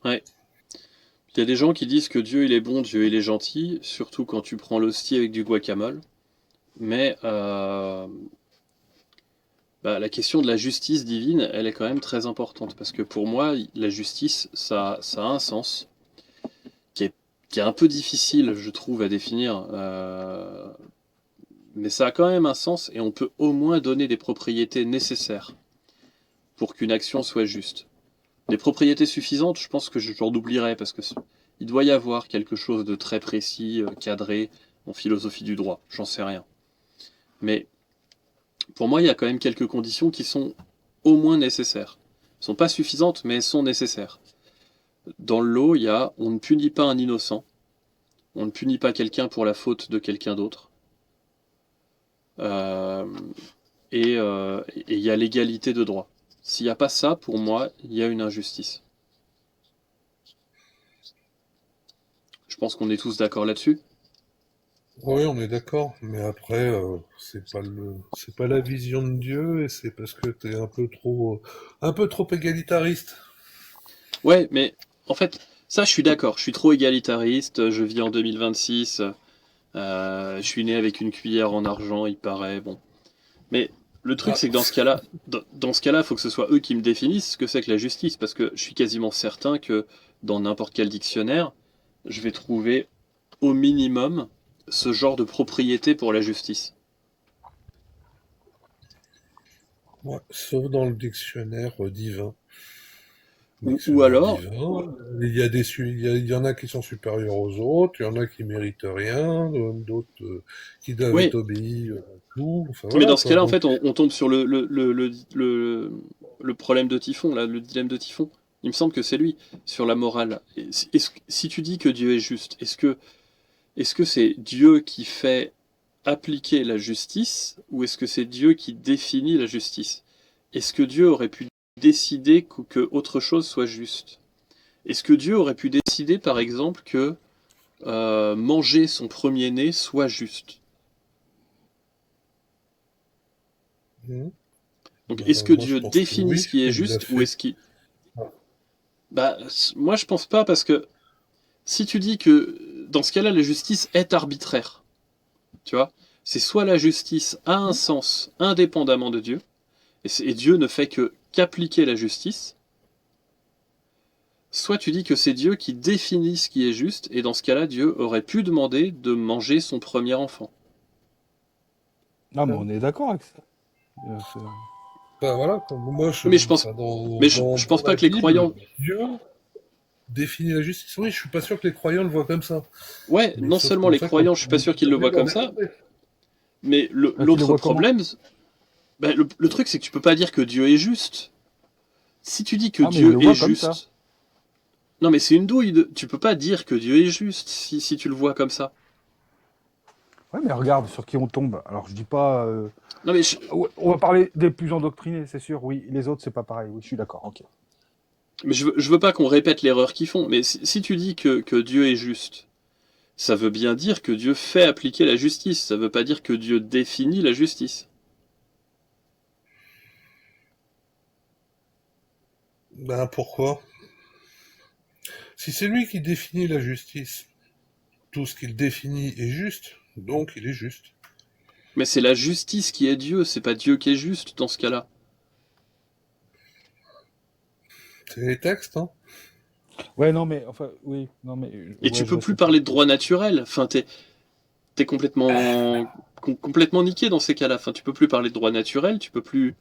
Ouais. Il y a des gens qui disent que Dieu il est bon, Dieu il est gentil, surtout quand tu prends l'hostie avec du guacamole. Mais bah, la question de la justice divine, elle est quand même très importante. Parce que pour moi, la justice, ça a un sens qui est, qui est un peu difficile, je trouve, à définir. Mais ça a quand même un sens et on peut au moins donner des propriétés nécessaires pour qu'une action soit juste. Des propriétés suffisantes, je pense que j'en oublierai parce que il doit y avoir quelque chose de très précis, cadré en philosophie du droit. J'en sais rien. Mais pour moi, il y a quand même quelques conditions qui sont au moins nécessaires. Elles ne sont pas suffisantes, mais elles sont nécessaires. Dans le lot, il y a on ne punit pas un innocent, on ne punit pas quelqu'un pour la faute de quelqu'un d'autre, euh, et il y a l'égalité de droit. S'il n'y a pas ça, pour moi, il y a une injustice. Je pense qu'on est tous d'accord là-dessus. Oui, on est d'accord, mais après, c'est pas la vision de Dieu, et c'est parce que t'es un peu trop égalitariste. Ouais, mais en fait, ça, je suis d'accord. Je suis trop égalitariste. Je vis en 2026. Je suis né avec une cuillère en argent, il paraît. Bon, mais le truc, Ah, c'est que dans ce cas-là, il faut que ce soit eux qui me définissent ce que c'est que la justice, parce que je suis quasiment certain que dans n'importe quel dictionnaire, je vais trouver au minimum ce genre de propriété pour la justice. ouais, sauf dans le dictionnaire divin. Ou Dictionnaire alors, divin, il y en a qui sont supérieurs aux autres, il y en a qui méritent rien, d'autres qui doivent être oui, obéis à tout, enfin mais voilà dans ce quoi. cas-là, en Donc, fait, on tombe sur le problème de Typhon, là, le dilemme de Typhon. Il me semble que c'est lui, sur la morale. Si tu dis que Dieu est juste, est-ce que c'est Dieu qui fait appliquer la justice ou est-ce que c'est Dieu qui définit la justice? Est-ce que Dieu aurait pu décider que autre chose soit juste? Est-ce que Dieu aurait pu décider, par exemple, que manger son premier-né soit juste? hmm, Donc, bah, est-ce que moi je Dieu pense que définit oui, ce qui est il l'a juste ou fait. est-ce qu'il... Ah, Bah, moi, je pense pas parce que si tu dis que dans ce cas-là, la justice est arbitraire, tu vois, c'est soit la justice a un sens indépendamment de Dieu, et Dieu ne fait que qu'appliquer la justice, soit tu dis que c'est Dieu qui définit ce qui est juste, et dans ce cas-là, Dieu aurait pu demander de manger son premier enfant. Non, mais ah. on est d'accord avec ça. Bah voilà, quoi. Mais je pense, Enfin, mais je dans pense pas la que les Bible, croyants, Dieu définit la justice. Oui, je suis pas sûr que les croyants le voient comme ça. ouais, Mais non sauf seulement qu'en les fait, quand croyants, je suis pas sûr qu'ils le vous voient la comme ça, découvrez. mais Ah, tu les l'autre vois comment? problème, ben, le truc c'est que tu peux pas dire que Dieu est juste. Si tu dis que Ah, mais ils Dieu le est voient comme ça. juste, non mais c'est une douille, tu peux pas dire que Dieu est juste si tu le vois comme ça. Ouais, mais regarde sur qui on tombe. Alors, je dis pas. Non mais je, Ouais, on va parler des plus endoctrinés, c'est sûr. Oui, les autres, c'est pas pareil. Oui, je suis d'accord. Ok. je veux pas qu'on répète l'erreur qu'ils font, mais si tu dis que Dieu est juste, ça veut bien dire que Dieu fait appliquer la justice, ça veut pas dire que Dieu définit la justice. Ben pourquoi? Si c'est lui qui définit la justice, tout ce qu'il définit est juste, donc il est juste. Mais c'est la justice qui est Dieu, c'est pas Dieu qui est juste dans ce cas-là. C'est les textes, hein. Ouais, non, mais enfin, oui, non, mais Et tu ouais, je peux vois ce plus que tu parler veux de dire. droit naturel, enfin t'es complètement niqué dans ces cas-là. Enfin, tu peux plus parler de droit naturel, tu peux plus.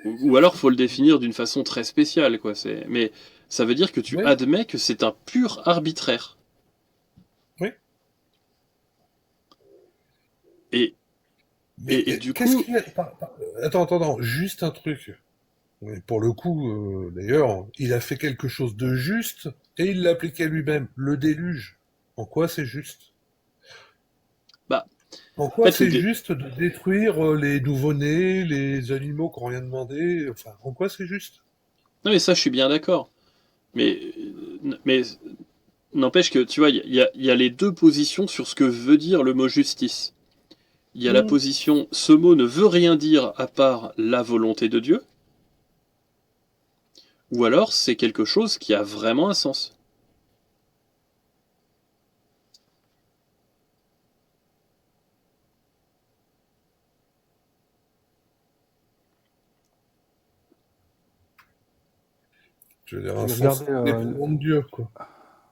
Ou alors faut le définir d'une façon très spéciale, quoi. Mais ça veut dire que tu Oui, admets que c'est un pur arbitraire. oui. Et, Mais et du qu'est-ce coup, qu'il y a... Attends, juste un truc. Mais pour le coup, d'ailleurs, il a fait quelque chose de juste et il l'a appliqué lui-même. Le déluge. En quoi c'est juste? bah, En en quoi fait, c'est juste de détruire les nouveau-nés, les animaux qui n'ont rien demandé? Enfin, en quoi c'est juste? non mais ça, je suis bien d'accord. Mais n'empêche que, tu vois, il y a les deux positions sur ce que veut dire le mot justice. Il y a la Hmm. position, ce mot ne veut rien dire à part la volonté de Dieu, Ou alors c'est quelque chose qui a vraiment un sens. Je veux dire, Je un vais sens regarder, indépendant de Dieu, quoi.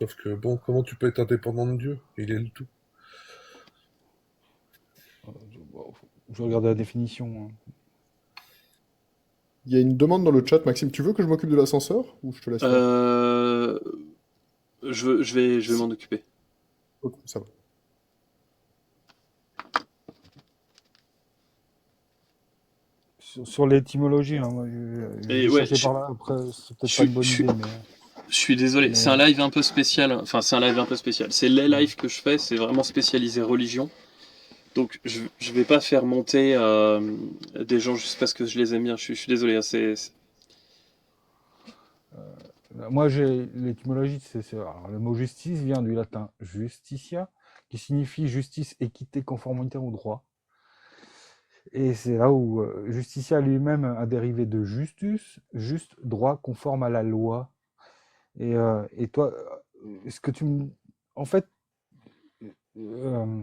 Sauf que, bon, comment tu peux être indépendant de Dieu? Il est le tout. je vais regarder la définition, hein. Il y a une demande dans le chat. Maxime, tu veux que je m'occupe de l'ascenseur ou je te laisse faire? Euh, je vais m'en occuper. Ok, ça va. Sur l'étymologie, hein, moi, je Et vais ouais, chercher par là. Après, c'est peut-être je pas suis, une bonne je suis- idée, je suis désolé, c'est un live un peu spécial. Enfin, c'est un live un peu spécial. C'est les lives que je fais, c'est vraiment spécialisé religion. Donc, je vais pas faire monter des gens juste parce que je les aime bien. Je suis désolé, hein, moi, j'ai l'étymologie, alors, le mot justice vient du latin justitia, qui signifie justice, équité, conformité au droit. Et c'est là où justitia lui-même a dérivé de justus, juste, droit, conforme à la loi. Et toi, est-ce que en fait, euh,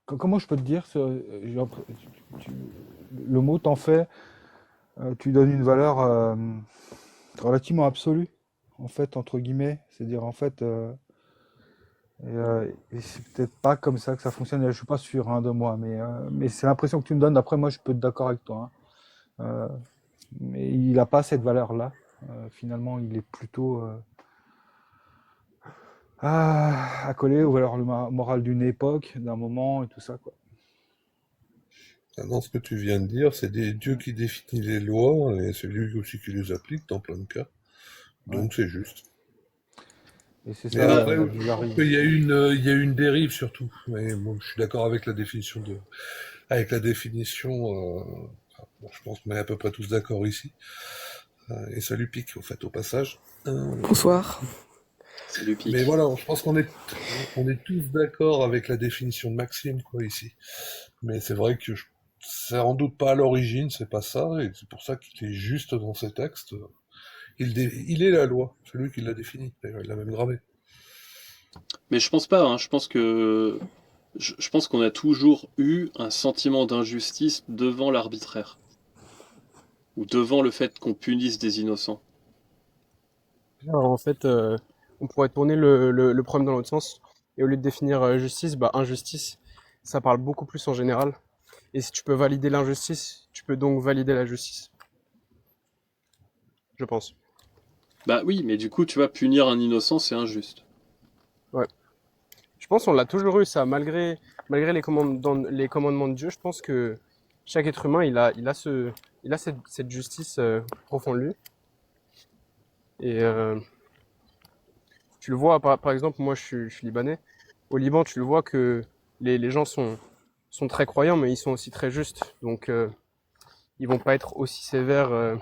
comment je peux te dire, le mot t'en fait, tu donnes une valeur relativement absolue, en fait, entre guillemets. C'est-à-dire, en fait, et c'est peut-être pas comme ça que ça fonctionne. Je suis pas sûr, hein, de moi, mais c'est l'impression que tu me donnes. Après, moi, je peux être d'accord avec toi, hein. Mais il n'a pas cette valeur-là. Finalement, il est plutôt accolé aux valeurs morales d'une époque, d'un moment et tout ça, quoi. Maintenant, ce que tu viens de dire, c'est Dieu qui définit les lois, et c'est lui aussi qui les applique dans plein de cas. Ouais. Donc c'est juste. Et c'est Mais ça Bah, après, la je pense bizarrerie. il y a une dérive surtout. Mais bon, je suis d'accord avec la définition avec la définition, bon, je pense qu'on est à peu près tous d'accord ici. Et ça lui pique, au fait, au passage. Bonsoir. salut Mais Pic. voilà, je pense on est tous d'accord avec la définition de Maxime, quoi, ici. Mais c'est vrai que c'est sans doute pas à l'origine, c'est pas ça, et c'est pour ça qu'il est juste dans ses textes. Il est la loi, c'est lui qui l'a défini, d'ailleurs, il l'a même gravé. Mais je pense pas, hein. Je pense qu'on a toujours eu un sentiment d'injustice devant l'arbitraire. Ou devant le fait qu'on punisse des innocents. Alors en fait, on pourrait tourner le problème dans l'autre sens. Et au lieu de définir justice, bah injustice, ça parle beaucoup plus en général. Et si tu peux valider l'injustice, tu peux donc valider la justice. Je pense. Bah oui, mais du coup, tu vois, punir un innocent, c'est injuste. Ouais. Je pense qu'on l'a toujours eu ça, malgré les commandements de Dieu. Je pense que chaque être humain, il a cette justice profonde de lui. Et tu le vois, par exemple, moi je suis libanais. Au Liban, tu le vois que les gens sont très croyants, mais ils sont aussi très justes. Donc, ils vont pas être aussi sévères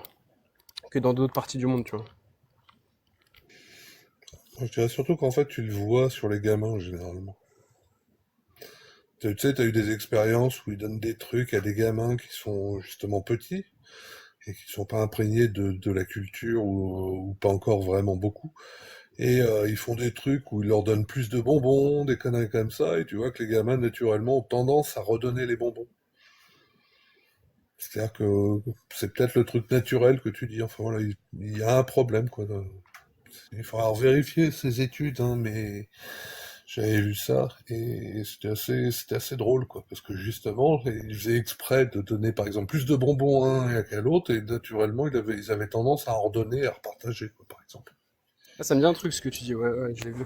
que dans d'autres parties du monde, tu vois. Je dirais surtout qu'en fait, tu le vois sur les gamins, généralement. Tu sais, t'as eu des expériences où ils donnent des trucs à des gamins qui sont justement petits, et qui sont pas imprégnés de la culture ou pas encore vraiment beaucoup. Et ils font des trucs où ils leur donnent plus de bonbons, des conneries comme ça, et tu vois que les gamins, naturellement, ont tendance à redonner les bonbons. C'est-à-dire que c'est peut-être le truc naturel que tu dis. Enfin voilà, il y a un problème, quoi. Il faudra vérifier ces études, hein, mais j'avais vu ça et c'était assez drôle, quoi, parce que justement, ils faisaient exprès de donner, par exemple, plus de bonbons à un et à l'autre, et naturellement, ils avaient tendance à en redonner et à repartager, quoi, par exemple. Ah, ça me dit un truc ce que tu dis, ouais, ouais, je l'ai vu.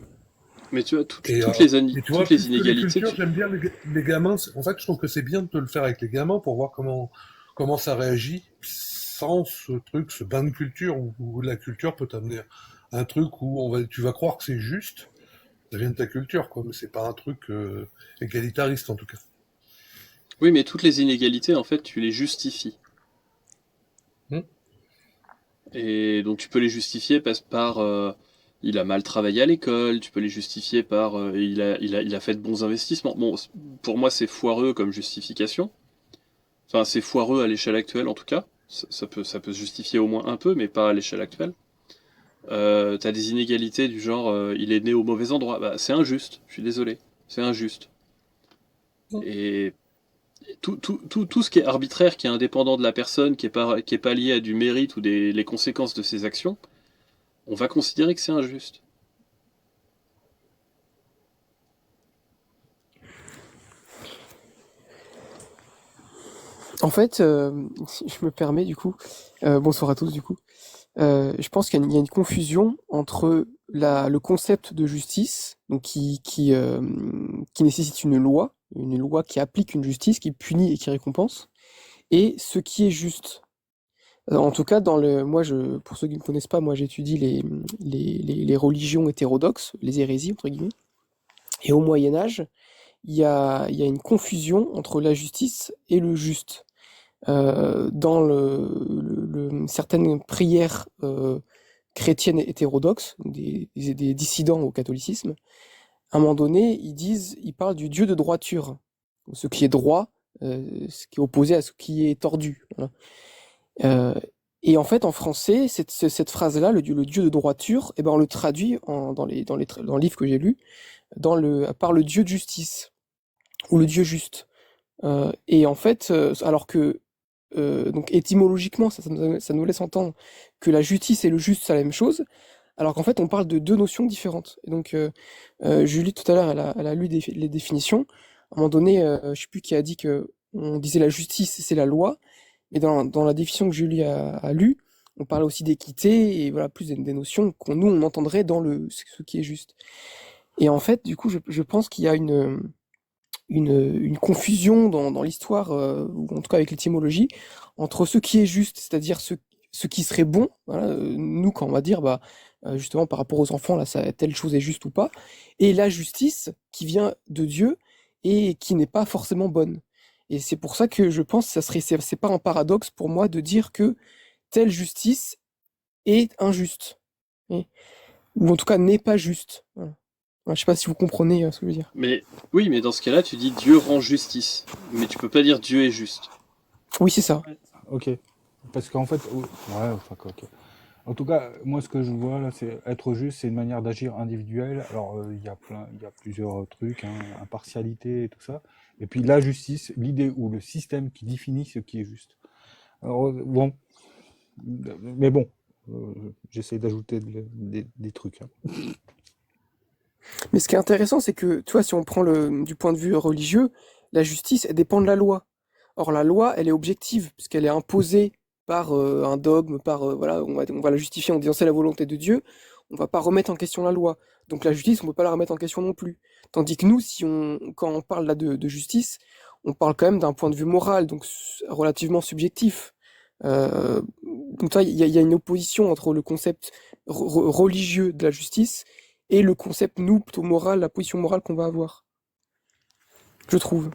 Mais tu vois, Et, tu vois, toutes les plus que les inégalités, cultures, j'aime bien les gamins. En fait, je trouve que c'est bien de te le faire avec les gamins pour voir comment ça réagit sans ce truc, ce bain de culture où la culture peut t'amener à un truc où tu vas croire que c'est juste, ça vient de ta culture, quoi, mais c'est pas un truc égalitariste en tout cas. oui, mais toutes les inégalités, en fait, tu les justifies. Hmm. Et donc tu peux les justifier par il a mal travaillé à l'école, tu peux les justifier par il a fait de bons investissements. Bon, pour moi c'est foireux comme justification. Enfin, c'est foireux à l'échelle actuelle en tout cas. ça peut se justifier au moins un peu, mais pas à l'échelle actuelle. T'as des inégalités du genre, il est né au mauvais endroit. Bah, c'est injuste, je suis désolé. C'est injuste. Et tout ce qui est arbitraire, qui est indépendant de la personne, qui est pas lié à du mérite ou les conséquences de ses actions, on va considérer que c'est injuste. En fait, si je me permets du coup, bonsoir à tous du coup. Je pense qu'il y a une confusion entre le concept de justice, donc qui nécessite une loi qui applique une justice, qui punit et qui récompense, et ce qui est juste. En tout cas, pour ceux qui ne me connaissent pas, moi j'étudie les religions hétérodoxes, les hérésies entre guillemets. Et au Moyen Âge, il y a une confusion entre la justice et le juste. Dans certaines prières chrétiennes hétérodoxes, des dissidents au catholicisme, à un moment donné, ils parlent du Dieu de droiture, ce qui est droit, ce qui est opposé à ce qui est tordu. Voilà. Et en fait, en français, cette phrase-là, le Dieu de droiture, eh ben, on le traduit dans le livre que j'ai lu, par le Dieu de justice, ou le Dieu juste. Et en fait, alors que donc étymologiquement, ça nous laisse entendre que la justice et le juste, c'est la même chose, alors qu'en fait, on parle de deux notions différentes. Et donc, Julie, tout à l'heure, elle a lu les définitions. À un moment donné, je sais plus qui a dit que on disait la justice, c'est la loi, mais dans la définition que Julie a lue, on parlait aussi d'équité, et voilà, plus des notions nous, on entendrait dans ce qui est juste. Et en fait, du coup, je pense qu'il y a une confusion dans l'histoire, ou en tout cas avec l'étymologie, entre ce qui est juste, c'est-à-dire ce qui serait bon, voilà, nous quand on va dire, justement par rapport aux enfants, là, telle chose est juste ou pas, et la justice qui vient de Dieu et qui n'est pas forcément bonne. Et c'est pour ça que je pense que c'est pas un paradoxe pour moi de dire que telle justice est injuste, et- ou en tout cas n'est pas juste. Voilà. Voilà, je sais pas si vous comprenez ce que je veux dire. Mais oui, mais dans ce cas-là, tu dis Dieu rend justice. Mais tu peux pas dire Dieu est juste. Oui, c'est ça. Ok. Parce qu'en fait, ouais, enfin, ok. En tout cas, moi, ce que je vois là, c'est être juste, c'est une manière d'agir individuelle. Alors, il y a plusieurs trucs, hein, impartialité et tout ça. Et puis la justice, l'idée ou le système qui définit ce qui est juste. Alors, bon, mais bon, j'essaie d'ajouter des trucs, hein. Mais ce qui est intéressant, c'est que, tu vois, si on prend du point de vue religieux, la justice, elle dépend de la loi. Or, la loi, elle est objective, puisqu'elle est imposée par un dogme, voilà, on va la justifier en disant c'est la volonté de Dieu, on va pas remettre en question la loi. Donc la justice, on peut pas la remettre en question non plus. Tandis que nous, quand on parle là de justice, on parle quand même d'un point de vue moral, donc relativement subjectif. Donc toi, il y a une opposition entre le concept religieux de la justice et le concept, nous, plutôt moral, la position morale qu'on va avoir. Je trouve.